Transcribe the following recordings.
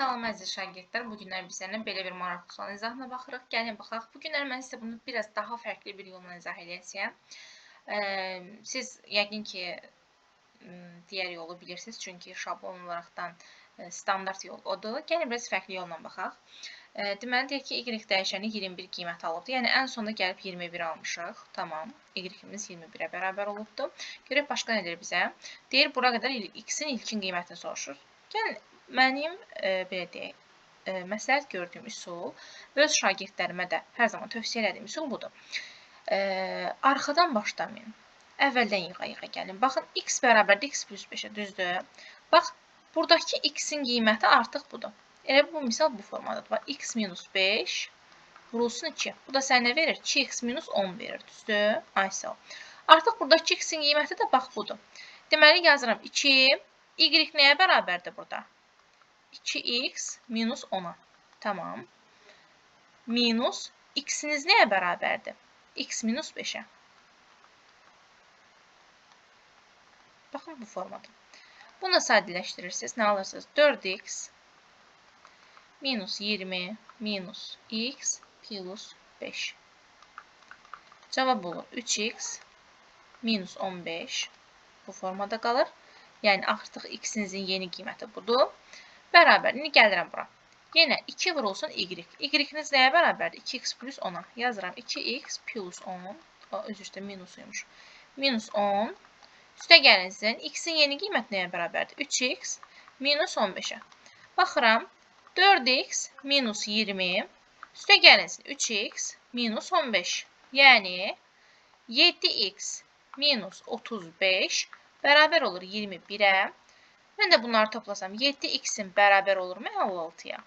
Salam əziz şagirdlər, bu günlər biz səninlə belə bir maraqlı sualın izahına baxırıq. Gəlin baxaq. Bu günlər mən sizə bunu biraz daha fərqli bir yolla izah edəcəyəm. Siz yəqin ki, digər yolu bilirsiniz, çünki şablon olaraqdan standart yol odur. Gəlin biraz fərqli yolla baxaq. Deməli, deyək ki, y dəyişəni 21 qiymət alıbdır. Yəni, ən sonda gəlib 21 almışıq. Tamam, y-imiz 21-ə bərabər olubdur. Görək, başqa nədir bizə? Deyir, bura qədər x-in ilkin qiymətini soruşur. Gəlin, mənim, belə deyək, məsləhət gördüyüm üsul və öz şagirdlərimə də hər zaman tövsiyə elədiyim üsul budur. Arxadan başlamayın. Əvvəldən yığa-yığa gəlin. Baxın, x bərabərdir x plus 5-ə, düzdür? Bax, buradakı x-in qiyməti artıq budur. Elə bu misal bu formadadır. Bax, x minus 5 vurulsun 2. Bu da sənə nə verir? 2x minus 10 verir, düzdür? Ay, sağ ol. Artıq buradakı x-in qiyməti də bax budur. Deməli, yazıram 2. Y nəyə bərabərdir burada? 2x minus 10'a. Tamam. Minus x'iniz nəyə bərabərdir? X minus 5'ə. Baxın bu formada. Bunu da sadələşdirirsiniz. Nə alırsınız? 4x minus 20 minus x plus 5. Cavab olur 3x minus 15. Bu formada qalır. Yəni, artıq x'inizin yeni qiyməti budur. Bərabər. İndi gəlirəm bura. Yenə 2 vurulsun y. Y-iniz nəyə bərabərdir? 2x plus 10'a. Yazıram 2x plus 10. Özü üstə minusuymuş. Minus 10. Üstə gəlinsin. X-in yeni qiyməti nəyə bərabərdir? 3x minus 15'ə. Baxıram. 4x minus 20. Üstə gəlinsin. 3x minus 15. Yəni 7x minus 35 bərabər olur 21'ə. Mən də bunları toplasam 7x'in bərabər olurmu 56'ya?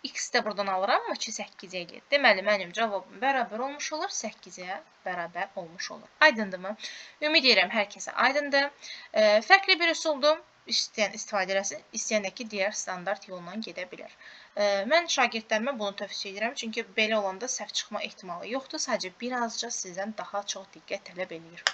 X də buradan alıram ki 8'ə eləyir. Deməli, mənim cavabım bərabər olmuş olur, 8'ə bərabər olmuş olur. Aydındırmı? Ümid edirəm hər kəsə aydındır. Fərqli bir üsuldur. İstəyən istifadə eləsin, istəyən də ki, digər standart yolla gedə bilər. Mən şagirdlərimə bunu tövsiyə edirəm, çünki belə olanda səhv çıxma ehtimalı yoxdur. Sadəcə birazca sizdən daha çox diqqət tələb eləyir.